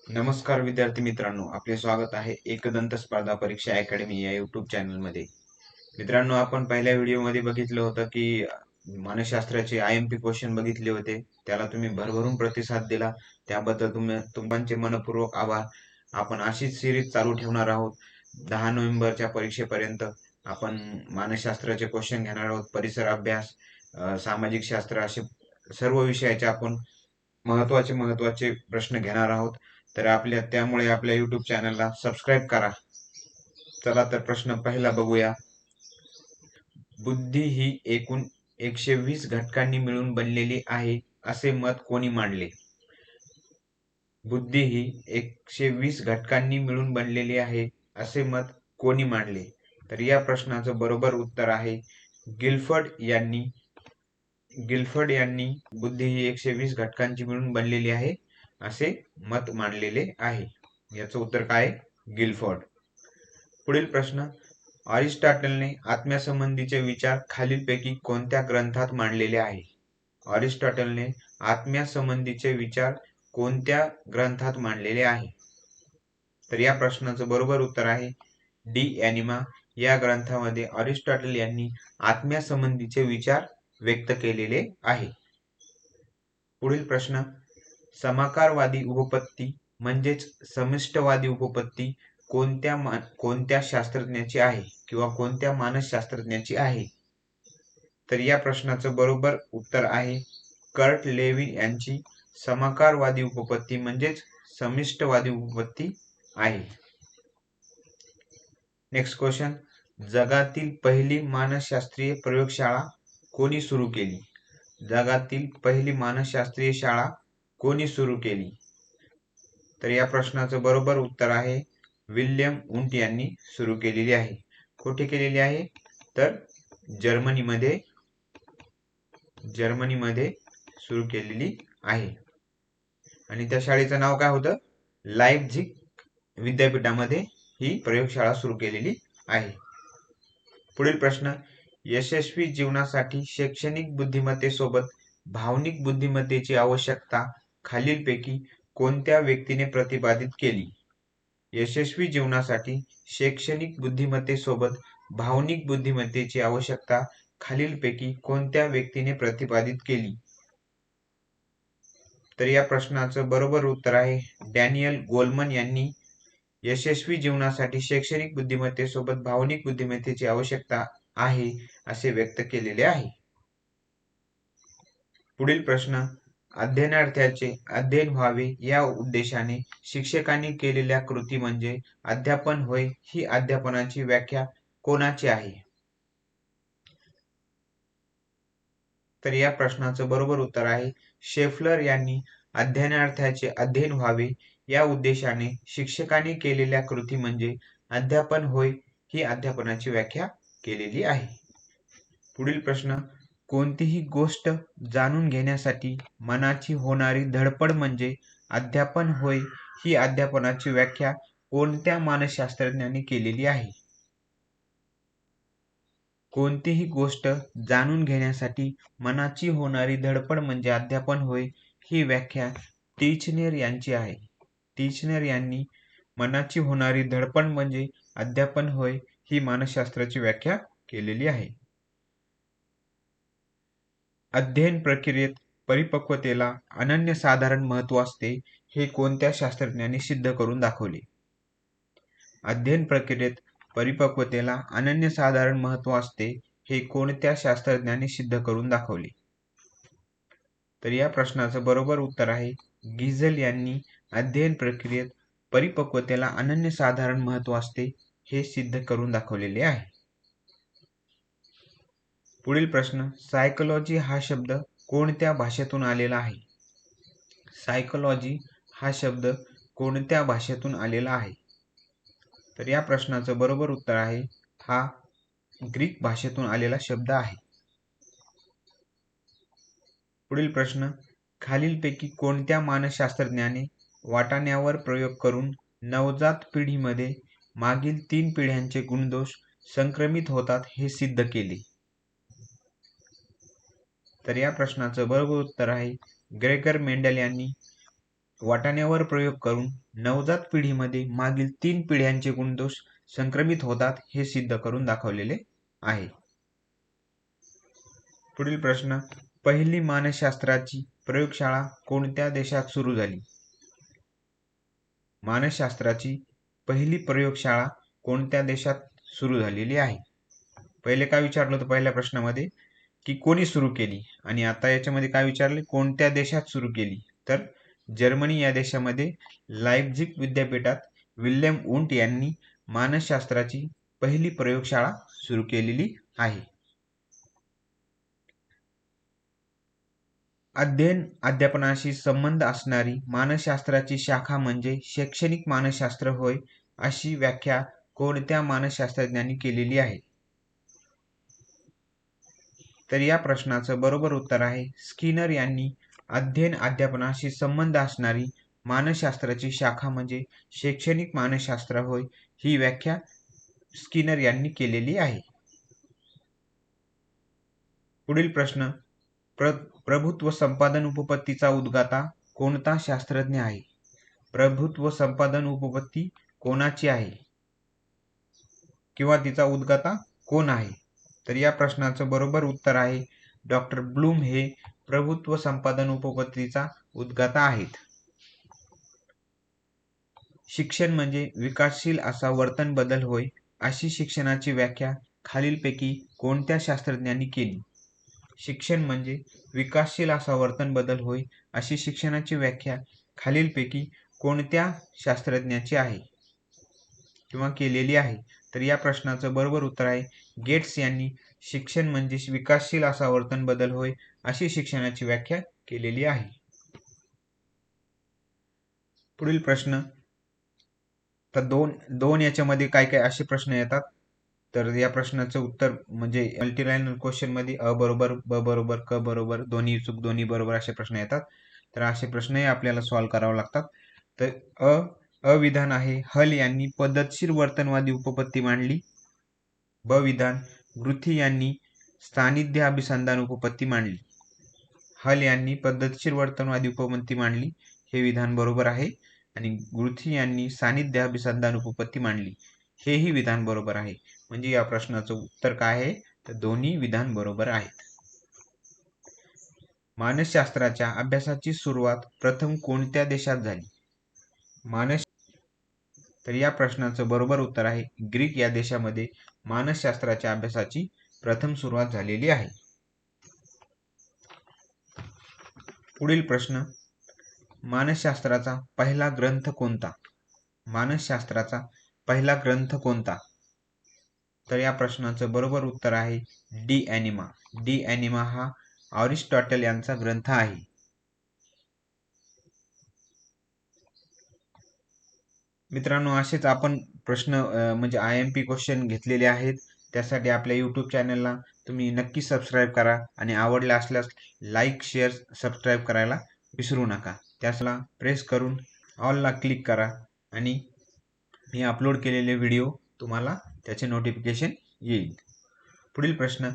नमस्कार विद्यार्थी मित्रांनो, आपले स्वागत आहे एकदंत स्पर्धा परीक्षा अकॅडमी या युट्यूब चॅनलमध्ये. मित्रांनो, आपण पहिल्या व्हिडिओमध्ये बघितलं होतं की मानसशास्त्राचे IMP क्वेश्चन बघितले होते. त्याला तुम्ही भरभरून प्रतिसाद दिला. त्याबद्दल तुमचे मनपूर्वक आभार. आपण अशीच सिरीज चालू ठेवणार आहोत. 10 नोव्हेंबरच्या परीक्षेपर्यंत आपण मानसशास्त्राचे क्वेश्चन घेणार आहोत. परिसर अभ्यास, सामाजिक शास्त्र असे सर्व विषयाचे आपण महत्त्वाचे प्रश्न घेणार आहोत. तर त्यामुळे आपल्या YouTube चॅनलला सबस्क्राईब करा. चला तर प्रश्न पहिला बघूया. बुद्धी ही एकूण 120 घटकांनी मिळून बनलेली आहे असे मत कोणी मांडले? बुद्धी ही 120 घटकांनी मिळून बनलेली आहे असे मत कोणी मांडले? तर या प्रश्नाचं बरोबर उत्तर आहे गिलफर्ड यांनी. गिलफर्ड यांनी बुद्धी ही 120 घटकांची मिळून बनलेली आहे असे मत मांडलेले आहे. याचं उत्तर काय? गिलफोर्ड. पुढील प्रश्न. अरिस्टॉटलने आत्म्यासंबंधीचे विचार खालीलपैकी कोणत्या ग्रंथात मांडलेले आहे? अरिस्टॉटलने आत्म्यासंबंधीचे विचार कोणत्या ग्रंथात मांडलेले आहे? तर या प्रश्नाचं बरोबर उत्तर आहे डी ॲनिमा या ग्रंथामध्ये अरिस्टॉटल यांनी आत्म्यासंबंधीचे विचार व्यक्त केलेले आहे. पुढील प्रश्न. समाकारवादी उपपत्ती म्हणजेच समिष्टवादी उपपत्ती कोणत्या शास्त्रज्ञाची आहे किंवा कोणत्या मानसशास्त्रज्ञाची आहे? तर या प्रश्नाचं बरोबर उत्तर आहे कर्ट लेविन यांची समाकारवादी उपपत्ती म्हणजेच समिष्टवादी उपपत्ती आहे. Next question. जगातील पहिली मानसशास्त्रीय प्रयोगशाळा कोणी सुरू केली? जगातील पहिली मानसशास्त्रीय शाळा कोणी सुरू केली? तर या प्रश्नाचं बरोबर उत्तर आहे विल्यम वुंट यांनी सुरू केलेली आहे. कुठे केलेली आहे? तर जर्मनीमध्ये सुरू केलेली आहे. आणि त्या शाळेचं नाव काय होतं? लाइप्झिग विद्यापीठामध्ये ही प्रयोगशाळा सुरू केलेली आहे. पुढील प्रश्न. यशस्वी जीवनासाठी शैक्षणिक बुद्धिमत्तेसोबत भावनिक बुद्धिमत्तेची आवश्यकता खालीलपैकी कोणत्या व्यक्तीने प्रतिपादित केली? यशस्वी जीवनासाठी शैक्षणिक बुद्धिमत्तेसोबत भावनिक बुद्धिमत्तेची आवश्यकता खालीलपैकी कोणत्या व्यक्तीने प्रतिपादित केली? तर या प्रश्नाचं बरोबर उत्तर आहे डॅनियल गोलमन यांनी यशस्वी जीवनासाठी शैक्षणिक बुद्धिमत्तेसोबत भावनिक बुद्धिमत्तेची आवश्यकता आहे असे व्यक्त केलेले आहे. पुढील प्रश्न. अध्ययनार्थ्याचे अध्ययन व्हावे या उद्देशाने शिक्षकांनी केलेल्या कृती म्हणजे अध्यापन होय ही अध्यापनाची व्याख्या कोणाची आहे? तर या प्रश्नाचं बरोबर उत्तर आहे शेफलर यांनी अध्ययनार्थ्याचे अध्ययन व्हावे या उद्देशाने शिक्षकांनी केलेल्या कृती म्हणजे अध्यापन होय ही अध्यापनाची व्याख्या केलेली आहे. पुढील प्रश्न. कोणतीही गोष्ट जाणून घेण्यासाठी मनाची होणारी धडपड म्हणजे अध्यापन होय ही अध्यापनाची व्याख्या कोणत्या मानसशास्त्रज्ञाने केलेली आहे? कोणतीही गोष्ट जाणून घेण्यासाठी मनाची होणारी धडपड म्हणजे अध्यापन होय ही व्याख्या टिचनेर यांची आहे. टिचनेर यांनी मनाची होणारी धडपड म्हणजे अध्यापन होय ही मानसशास्त्राची व्याख्या केलेली आहे. अध्ययन प्रक्रियेत परिपक्वतेला अनन्यसाधारण महत्त्व असते हे कोणत्या शास्त्रज्ञाने सिद्ध करून दाखवले? अध्ययन प्रक्रियेत परिपक्वतेला अनन्यसाधारण महत्त्व असते हे कोणत्या शास्त्रज्ञाने सिद्ध करून दाखवले? तर या प्रश्नाचं बरोबर उत्तर आहे गिझल यांनी अध्ययन प्रक्रियेत परिपक्वतेला अनन्यसाधारण महत्त्व असते हे सिद्ध करून दाखवलेले आहे. पुढील प्रश्न. सायकोलॉजी हा शब्द कोणत्या भाषेतून आलेला आहे? सायकोलॉजी हा शब्द कोणत्या भाषेतून आलेला आहे? तर या प्रश्नाचं बरोबर उत्तर आहे हा ग्रीक भाषेतून आलेला शब्द आहे. पुढील प्रश्न. खालीलपैकी कोणत्या मानसशास्त्रज्ञाने वाटाण्यावर प्रयोग करून नवजात पिढीमध्ये मागील 3 पिढ्यांचे गुणदोष संक्रमित होतात हे सिद्ध केले? तर या प्रश्नाचं बरोबर उत्तर आहे ग्रेगर मेंडल यांनी वाटाण्यावर प्रयोग करून नवजात पिढीमध्ये मागील 3 पिढ्यांचे गुणदोष संक्रमित होतात हे सिद्ध करून दाखवलेले आहे. पुढील प्रश्न, पहिली मानसशास्त्राची प्रयोगशाळा कोणत्या देशात सुरू झाली? मानसशास्त्राची पहिली प्रयोगशाळा कोणत्या देशात सुरू झालेली आहे? पहिले काय विचारलं होतं पहिल्या प्रश्नामध्ये की कोणी सुरू केली, आणि आता याच्यामध्ये काय विचारले, कोणत्या देशात सुरू केली? तर जर्मनी या देशामध्ये लाइप्झिग विद्यापीठात विल्यम वुंट यांनी मानसशास्त्राची पहिली प्रयोगशाळा सुरू केलेली आहे. अध्ययन अध्यापनाशी संबंध असणारी मानसशास्त्राची शाखा म्हणजे शैक्षणिक मानसशास्त्र होय, अशी व्याख्या कोणत्या मानसशास्त्रज्ञांनी केलेली आहे? तर या प्रश्नाचं बरोबर उत्तर आहे स्किनर यांनी. अध्ययन अध्यापनाशी संबंध असणारी मानसशास्त्राची शाखा म्हणजे शैक्षणिक मानसशास्त्र होय, ही व्याख्या स्किनर यांनी केलेली आहे. पुढील प्रश्न, प्रभुत्व संपादन उपपत्तीचा उद्गाता कोणता शास्त्रज्ञ आहे? प्रभुत्व संपादन उपपत्ती कोणाची आहे किंवा तिचा उद्गाता कोण आहे? तर या प्रश्नाचं बरोबर उत्तर आहे डॉक्टर ब्लूम हे प्रभुत्व संपादन उपपत्तीचा उद्गाता आहेत. शिक्षण म्हणजे विकासशील असा वर्तन बदल होय, अशी शिक्षणाची व्याख्या खालीलपैकी कोणत्या शास्त्रज्ञांनी केली? शिक्षण म्हणजे विकासशील असा वर्तन बदल होय, अशी शिक्षणाची व्याख्या खालीलपैकी कोणत्या शास्त्रज्ञाची आहे किंवा केलेली आहे? तर या प्रश्नाचं बरोबर उत्तर आहे गेट्स यांनी शिक्षण म्हणजे विकासशील असा वर्तन बदल होय, अशी शिक्षणाची व्याख्या केलेली आहे. पुढील प्रश्न, तर दोन याच्यामध्ये काय काय असे प्रश्न येतात. तर या प्रश्नाचं उत्तर म्हणजे मल्टीलाइनर क्वेश्चन मध्ये अ बरोबर, ब बरोबर, क बरोबर, दोन्ही चूक, दोन्ही बरोबर असे प्रश्न येतात. तर असे प्रश्नही आपल्याला सॉल्व्ह करावे लागतात. तर अविधान आहे, हल यांनी पद्धतशीर वर्तनवादी उपपत्ती मांडली. ब विधान, ग्रुथी यांनी सान्निध्य अभिसंधान उपपत्ती मांडली. हल यांनी पद्धतशीर वर्तनवादी उपपत्ती मांडली, हे विधान बरोबर आहे. आणि ग्रुथी यांनी सान्निध्य अभिसंधान उपपत्ती मांडली, हेही विधान बरोबर आहे. म्हणजे या प्रश्नाचं उत्तर काय आहे? तर दोन्ही विधान बरोबर आहेत. मानसशास्त्राच्या अभ्यासाची सुरुवात प्रथम कोणत्या देशात झाली? तर या प्रश्नाचं बरोबर उत्तर आहे ग्रीक या देशामध्ये मानसशास्त्राच्या अभ्यासाची प्रथम सुरुवात झालेली आहे. पुढील प्रश्न, मानसशास्त्राचा पहिला ग्रंथ कोणता? मानसशास्त्राचा पहिला ग्रंथ कोणता? तर या प्रश्नाचं बरोबर उत्तर आहे डी ॲनिमा. डी ॲनिमा हा अरिस्टॉटल यांचा ग्रंथ आहे. मित्रांनो, असेच आपण प्रश्न म्हणजे IMP क्वेश्चन घेतलेले आहेत. त्यासाठी आपल्या यूट्यूब चॅनलला तुम्ही नक्की सबस्क्राईब करा आणि आवडले असल्यास लाईक, शेअर, सबस्क्राईब करायला विसरू नका. त्याला प्रेस करून ऑलला क्लिक करा आणि मी अपलोड केलेले व्हिडिओ तुम्हाला त्याचे नोटिफिकेशन येईल. पुढील प्रश्न,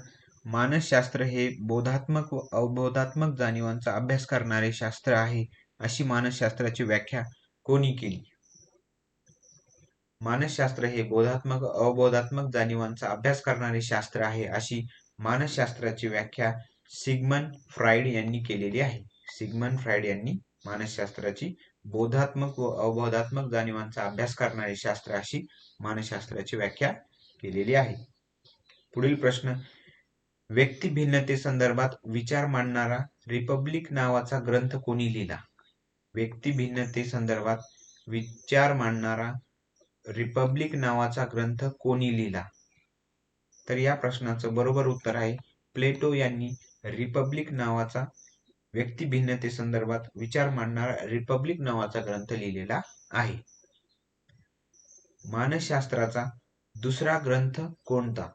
मानसशास्त्र हे बोधात्मक व अवबोधात्मक जाणीवांचा अभ्यास करणारे शास्त्र आहे, अशी मानसशास्त्राची व्याख्या कोणी केली? मानसशास्त्र हे बोधात्मक व अवबोधात्मक जाणीवांचा अभ्यास करणारे शास्त्र आहे, अशी मानसशास्त्राची व्याख्या सिग्मंड फ्राइड यांनी केलेली आहे. सिग्मंड फ्राइड यांनी मानसशास्त्राची बोधात्मक व अवबोधात्मक जाणीवांचा अभ्यास करणारे शास्त्र अशी मानसशास्त्राची व्याख्या केलेली आहे. पुढील प्रश्न, व्यक्तिभिन्नतेसंदर्भात विचार मांडणारा रिपब्लिक नावाचा ग्रंथ कोणी लिहिला? व्यक्तिभिन्नतेसंदर्भात विचार मांडणारा रिपब्लिक नावाचा ग्रंथ कोणी लिहिला? तर या प्रश्नाचं बरोबर उत्तर आहे प्लेटो यांनी रिपब्लिक नावाचा व्यक्तिभिन्नतेसंदर्भात विचार मांडणारा रिपब्लिक नावाचा ग्रंथ लिहिलेला आहे. मानसशास्त्राचा दुसरा ग्रंथ कोणता?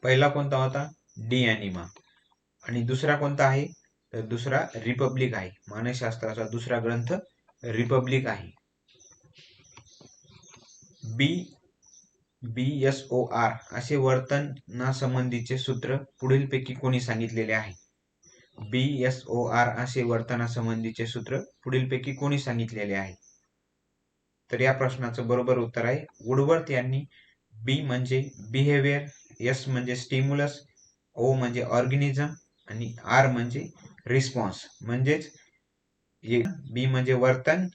पहिला कोणता होता? डी ॲनिमा. आणि दुसरा कोणता आहे? तर दुसरा रिपब्लिक आहे. मानसशास्त्राचा दुसरा ग्रंथ रिपब्लिक आहे. BSOR असे वर्तनासंबंधीचे सूत्र पुढीलपैकी कोणी सांगितलेले आहे? BSOR असे वर्तनासंबंधीचे सूत्र पुढीलपैकी कोणी सांगितलेले आहे? तर या प्रश्नाचं बरोबर उत्तर आहे वुडवर्थ यांनी. बी म्हणजे बिहेवियर, एस म्हणजे स्टिम्युलस, ओ म्हणजे ऑर्गॅनिझम आणि आर म्हणजे रिस्पॉन्स. म्हणजेच बी म्हणजे वर्तन,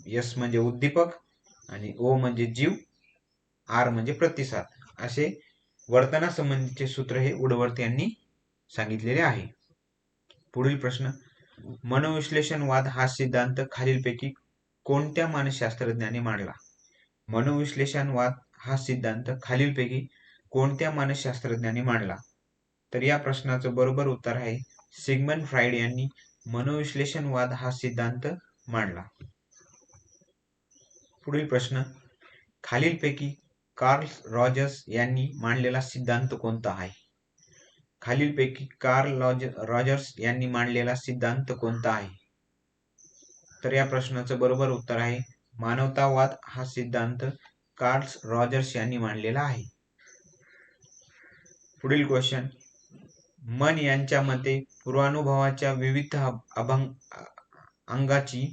एस म्हणजे उद्दीपक आणि ओ म्हणजे जीव, आर म्हणजे प्रतिसाद. असे वर्तनासंबंधीचे सूत्र हे वुडवर्थ यांनी सांगितलेले आहे. पुढील प्रश्न, मनोविश्लेषणवाद हा सिद्धांत खालीलपैकी कोणत्या मानसशास्त्रज्ञाने मांडला? मनोविश्लेषणवाद हा सिद्धांत खालीलपैकी कोणत्या मानसशास्त्रज्ञाने मांडला? तर या प्रश्नाचं बरोबर उत्तर आहे सिग्मंड फ्राइड यांनी मनोविश्लेषणवाद हा सिद्धांत मांडला. पुढील प्रश्न, खालीलपैकी कार्ल रॉजर्स यांनी मांडलेला सिद्धांत कोणता आहे? खालीलपैकी कार्ल रॉजर्स यांनी मांडलेला सिद्धांत कोणता आहे? तर या प्रश्नाचं बरोबर उत्तर आहे मानवतावाद हा सिद्धांत कार्ल रॉजर्स यांनी मांडलेला आहे. पुढील क्वेश्चन, मन यांच्या मते पूर्वानुभवाच्या विविध अंगाची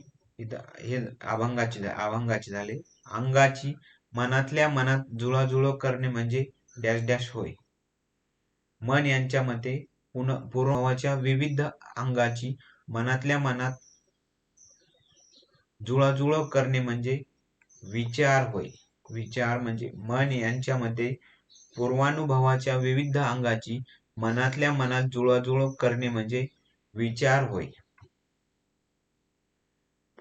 मनातल्या मनात जुळाजुळ करणे म्हणजे डॅश डॅश होय. मन यांच्या मते पूर्वानुभवाच्या विविध अंगाची मनातल्या मनात जुळाजुळ करणे म्हणजे विचार होय. विचार म्हणजे मन यांच्या मते पूर्वानुभवाच्या विविध अंगाची मनातल्या मनात जुळाजुळ करणे म्हणजे विचार होय.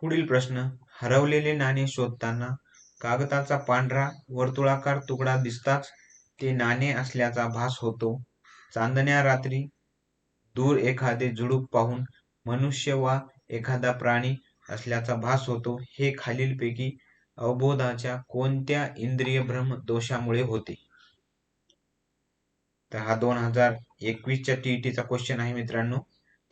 पुढील प्रश्न, हरवलेले नाणे शोधताना कागदाचा पांढरा वर्तुळाकार तुकडा दिसताच ते नाणे असल्याचा भास होतो. चांदण्या रात्री दूर एखादे झुडूप पाहून मनुष्य वा एखादा प्राणी असल्याचा भास होतो. हे खालीलपैकी अवबोधाच्या कोणत्या इंद्रियभ्रम दोषामुळे होते? तर हा 2021च्या टीईटीचा क्वेश्चन आहे मित्रांनो.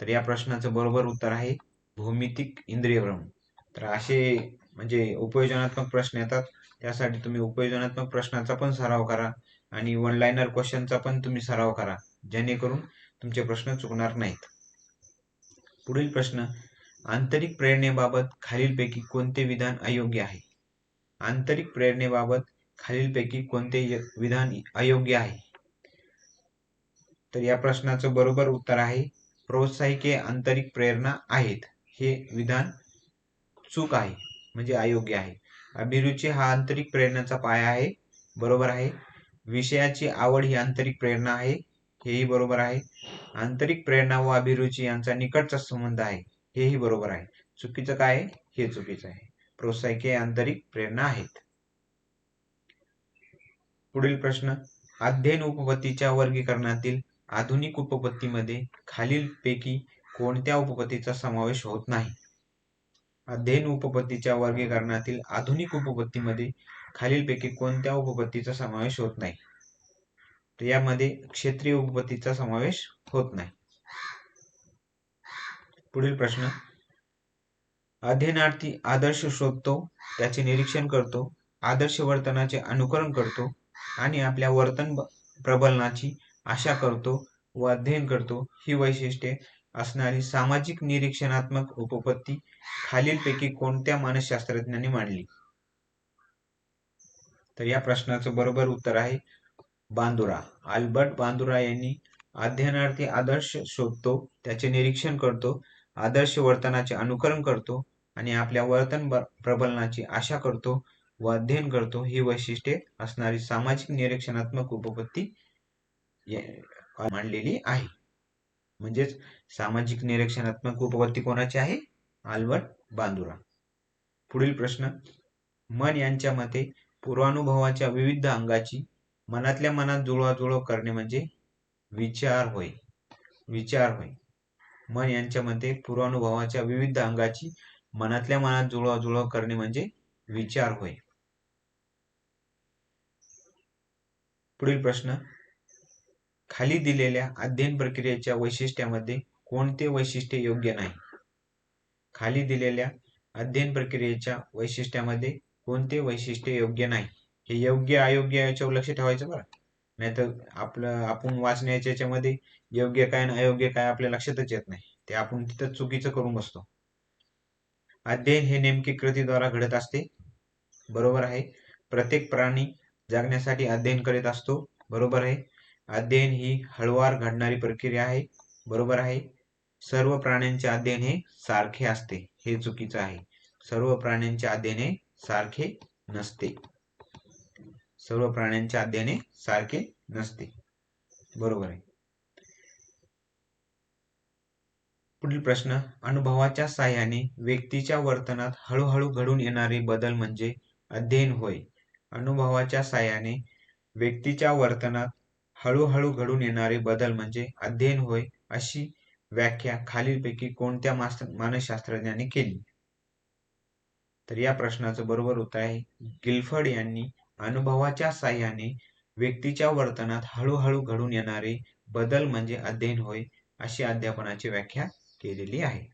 तर या प्रश्नाचं बरोबर उत्तर आहे भौमितिक इंद्रियभ्रम. तर असे म्हणजे उपयोजनात्मक प्रश्न येतात, त्यासाठी तुम्ही उपयोजनात्मक प्रश्नाचा पण सराव करा आणि वन लाइनर क्वेश्चनचा पण तुम्ही सराव करा, जेणेकरून तुमचे प्रश्न चुकणार नाहीत. पुढील प्रश्न, आंतरिक प्रेरणेबाबत खालीलपैकी कोणते विधान अयोग्य आहे? आंतरिक प्रेरणेबाबत खालीलपैकी कोणते विधान अयोग्य आहे? तर या प्रश्नाचं बरोबर उत्तर आहे प्रोत्साहके आंतरिक प्रेरणा आहेत. हे विधान चूक आहे, म्हणजे अयोग्य आहे. अभिरुची हा आंतरिक प्रेरणाचा पाया आहे, बरोबर आहे. विषयाची आवड ही आंतरिक प्रेरणा आहे, हेही बरोबर आहे. आंतरिक प्रेरणा व अभिरुची यांचा निकटचा संबंध आहे, हेही बरोबर आहे. चुकीचं काय आहे? हे चुकीचं आहे. प्रोत्साहके आंतरिक प्रेरणा आहेत. पुढील प्रश्न, अध्ययन उपपत्तीच्या वर्गीकरणातील आधुनिक उपपत्तीमध्ये खालीलपैकी कोणत्या उपपत्तीचा समावेश होत नाही? अध्ययन उपपत्तीच्या वर्गीकरणातील आधुनिक उपपत्तीमध्ये खालीलपैकी कोणत्या उपपत्तीचा समावेश होत नाही? तर यामध्ये क्षेत्रीय उपपत्तीचा समावेश होत नाही. पुढील प्रश्न, अध्ययनार्थी आदर्श शोधतो, त्याचे निरीक्षण करतो, आदर्श वर्तनाचे अनुकरण करतो आणि आपल्या वर्तन प्रबलनाची आशा करतो व अध्ययन करतो. ही वैशिष्ट्ये असणारी सामाजिक निरीक्षणात्मक उपपत्ती खालीलपैकी कोणत्या मानसशास्त्रज्ञाने मांडली? तर या प्रश्नाचं बरोबर उत्तर आहे बांदुरा. अल्बर्ट बांदुरा यांनी अध्ययनार्थी आदर्श शोधतो, त्याचे निरीक्षण करतो, आदर्श वर्तनाचे अनुकरण करतो आणि आपल्या वर्तन प्रबलनाची आशा करतो व अध्ययन करतो. ही वैशिष्ट्ये असणारी सामाजिक निरीक्षणात्मक उपपत्ती मांडलेली आहे. म्हणजेच सामाजिक निरीक्षणात्मक उपपत्ती कोणाची आहे? Albert Bandura. पुढील प्रश्न, मन यांच्या मते पूर्वानुभवाच्या विविध अंगाची मनातल्या मनात जुळवाजुळव करणे म्हणजे विचार होय. विचार होय. मन यांच्या मते पूर्वानुभवाच्या विविध अंगाची मनातल्या मनात जुळवाजुळव करणे म्हणजे विचार होय. पुढील प्रश्न, खाली दिलेल्या अध्ययन प्रक्रियेच्या वैशिष्ट्यामध्ये कोणते वैशिष्ट्य योग्य नाही? खाली दिलेल्या अध्ययन प्रक्रियेच्या वैशिष्ट्यामध्ये कोणते वैशिष्ट्य योग्य नाही? हे योग्य अयोग्य याच्यावर लक्ष ठेवायचं बरं, नाहीतर आपण वाचण्याच्या याच्यामध्ये योग्य काय आणि अयोग्य काय आपल्या लक्षातच येत नाही. ते आपण तिथं चुकीचं करून बसतो. अध्ययन हे नेमके कृतीद्वारा घडत असते, बरोबर आहे. प्रत्येक प्राणी जगण्यासाठी अध्ययन करीत असतो, बरोबर आहे. अध्ययन ही हळूवार घडणारी प्रक्रिया आहे, बरोबर आहे. सर्व प्राण्यांचे अध्ययन हे सारखे असते, हे चुकीचं आहे. सर्व प्राण्यांचे अध्ययन हे सारखे नसते. सर्व प्राण्यांचे अध्ययन हे सारखे नसते, बरोबर आहे. पुढील प्रश्न, अनुभवाच्या साहाय्याने व्यक्तीच्या वर्तनात हळूहळू घडून येणारे बदल म्हणजे अध्ययन होय. अनुभवाच्या साहाय्याने व्यक्तीच्या वर्तनात हळूहळू घडून येणारे बदल म्हणजे अध्ययन होय, अशी व्याख्या खालीलपैकी कोणत्या मानसशास्त्रज्ञाने केली? तर या प्रश्नाचं बरोबर उत्तर आहे गिल्फर्ड यांनी अनुभवाच्या साहाय्याने व्यक्तीच्या वर्तनात हळूहळू घडून येणारे बदल म्हणजे अध्ययन होय, अशी अध्यापनाची व्याख्या केलेली आहे.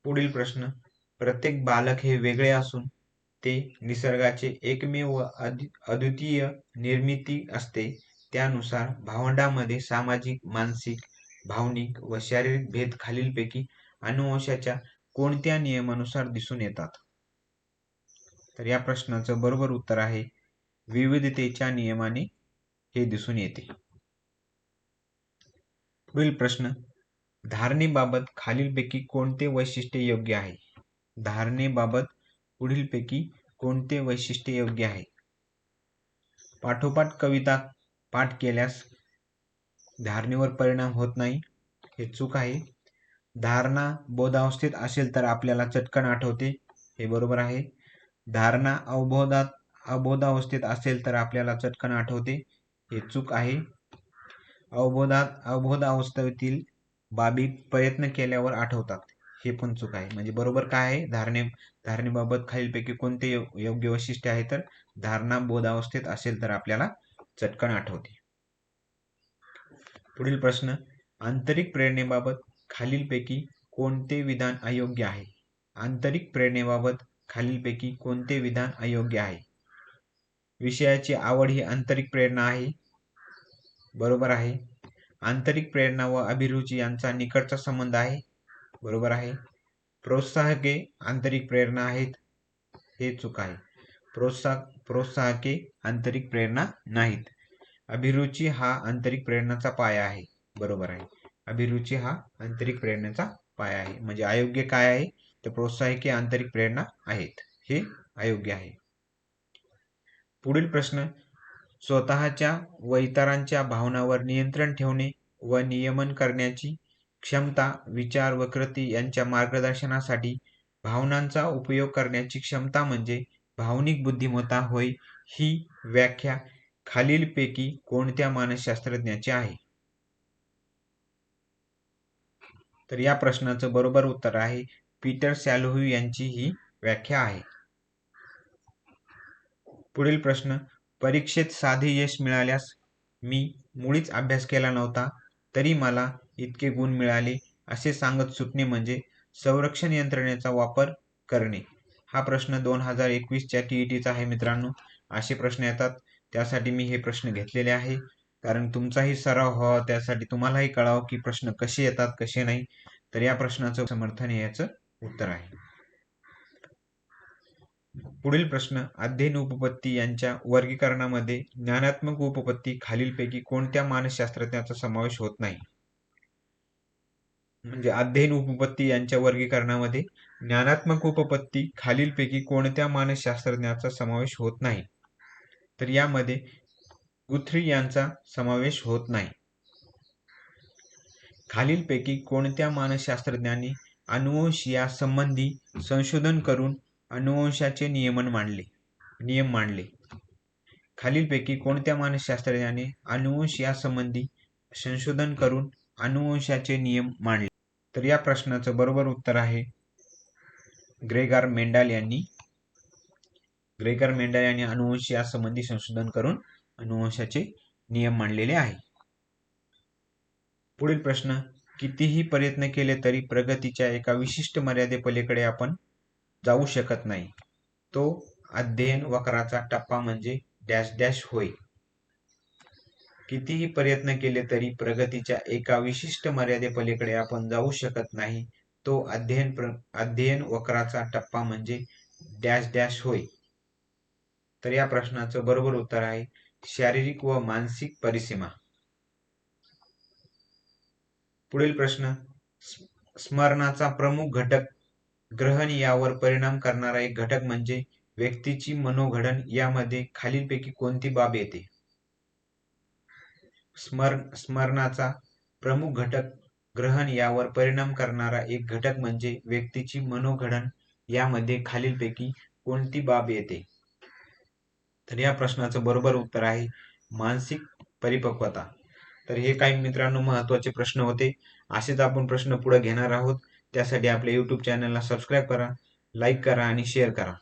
पुढील प्रश्न, प्रत्येक बालक हे वेगळे असून ते निसर्गाचे एकमेव अद्वितीय निर्मिती असते. त्यानुसार भावंडांमध्ये सामाजिक, मानसिक, भावनिक व शारीरिक भेद खालीलपैकी अनुवंशाच्या कोणत्या नियमानुसार दिसून येतात? तर या प्रश्नाचं बरोबर उत्तर आहे विविधतेच्या नियमाने हे दिसून येते. पुढील प्रश्न, धारणेबाबत खालीलपैकी कोणते वैशिष्ट्य योग्य आहे? धारणेबाबत पुढीलपैकी कोणते वैशिष्ट्य योग्य आहे? पाठोपाठ कविता पाठ केल्यास धारणेवर परिणाम होत नाही, हे चूक आहे. धारणा बोधावस्थेत असेल तर आपल्याला चटकन आठवते, हे बरोबर आहे. धारणा अबोधावस्थेत असेल तर आपल्याला चटकन आठवते, हे चूक आहे. अबोधावस्थेतील बाबी प्रयत्न केल्यावर आठवतात, हे पण चूक आहे. म्हणजे बरोबर काय आहे? धारणेबाबत खालीलपैकी कोणते योग्य वैशिष्ट्य आहे? तर धारणा बोधावस्थेत असेल तर आपल्याला चटकन आठवते. पुढील प्रश्न, आंतरिक प्रेरणेबाबत खालीलपैकी कोणते विधान अयोग्य आहे? आंतरिक प्रेरणेबाबत खालीलपैकी कोणते विधान अयोग्य आहे? विषयाची आवड ही आंतरिक प्रेरणा आहे, बरोबर आहे. आंतरिक प्रेरणा व अभिरुची यांचा निकटचा संबंध आहे, बरोबर आहे. प्रोत्साहके आंतरिक प्रेरणा आहेत, हे चूक आहे. प्रोत्साहके आंतरिक प्रेरणा नाहीत. अभिरुची हा आंतरिक प्रेरणाचा पाया आहे, बरोबर आहे. अभिरुची हा आंतरिक प्रेरणेचा पाया आहे. म्हणजे अयोग्य काय आहे? तर प्रोत्साहके आंतरिक प्रेरणा आहेत, हे अयोग्य आहे. पुढील प्रश्न, स्वतःच्या व इतरांच्या भावनांवर नियंत्रण ठेवणे व नियमन करण्याची क्षमता, विचार व कृती यांच्या मार्गदर्शनासाठी भावनांचा उपयोग करण्याची क्षमता म्हणजे भावनिक बुद्धिमत्ता होय. ही व्याख्या खालीलपैकी कोणत्या मानसशास्त्रज्ञाची आहे? तर या प्रश्नाचं बरोबर उत्तर आहे पीटर सॅलोव्ह यांची ही व्याख्या आहे. पुढील प्रश्न, परीक्षेत साधे यश मिळाल्यास मी मुळीच अभ्यास केला नव्हता तरी मला इतके गुण मिळाले असे सांगत सुटणे म्हणजे संरक्षण यंत्रणेचा वापर करणे. हा प्रश्न 2021च्या TETचा आहे मित्रांनो. असे प्रश्न येतात, त्यासाठी मी हे प्रश्न घेतलेले आहे. कारण तुमचाही सराव व्हावा, त्यासाठी तुम्हालाही कळावं की प्रश्न कसे येतात कसे नाही. तर या प्रश्नाचं समर्थन हे याचं उत्तर आहे. पुढील प्रश्न, अध्ययन उपपत्ती यांच्या वर्गीकरणामध्ये ज्ञानात्मक उपपत्ती खालीलपैकी कोणत्या मानसशास्त्रज्ञाचा समावेश होत नाही? म्हणजे अध्ययन उपपत्ती यांच्या वर्गीकरणामध्ये ज्ञानात्मक उपपत्ती खालीलपैकी कोणत्या मानसशास्त्रज्ञाचा समावेश होत नाही? तर यामध्ये गुथ्री यांचा समावेश होत नाही. खालीलपैकी कोणत्या मानसशास्त्रज्ञांनी अनुवंशीयासंबंधी संशोधन करून अनुवंशाचे नियम मांडले? खालीलपैकी कोणत्या मानसशास्त्रज्ञाने अनुवंशीयासंबंधी संशोधन करून अनुवंशाचे नियम मांडले? तर या प्रश्नाचं बरोबर उत्तर आहे ग्रेगर मेंडल यांनी अनुवंशीयासंबंधी संशोधन करून अनुवंशाचे नियम मांडलेले आहे. पुढील प्रश्न, कितीही प्रयत्न केले तरी प्रगतीच्या एका विशिष्ट मर्यादेपलीकडे आपण जाऊ शकत नाही. तो अध्ययन वक्राचा टप्पा म्हणजे डॅश डॅश होय. कितीही प्रयत्न केले तरी प्रगतीच्या एका विशिष्ट मर्यादेपलीकडे आपण जाऊ शकत नाही. तो अध्ययन वक्राचा टप्पा म्हणजे डॅश डॅश होय. तर या प्रश्नाचं बरोबर उत्तर आहे शारीरिक व मानसिक परिसीमा. पुढील प्रश्न, स्मरणाचा प्रमुख घटक ग्रहण यावर परिणाम करणारा एक घटक म्हणजे व्यक्तीची मनोघडण. यामध्ये खालीलपैकी कोणती बाब येते? स्मरणाचा प्रमुख घटक ग्रहण यावर परिणाम करणारा एक घटक म्हणजे व्यक्तीची मनोघडण. यामध्ये खालीलपैकी कोणती बाब येते? तर या प्रश्नाचं बरोबर उत्तर आहे मानसिक परिपक्वता. तर हे काही मित्रांनो महत्त्वाचे प्रश्न होते. असेच आपण प्रश्न पुढे घेणार आहोत. त्यासाठी आपल्या YouTube चॅनलला सबस्क्राईब करा, लाईक करा आणि शेअर करा.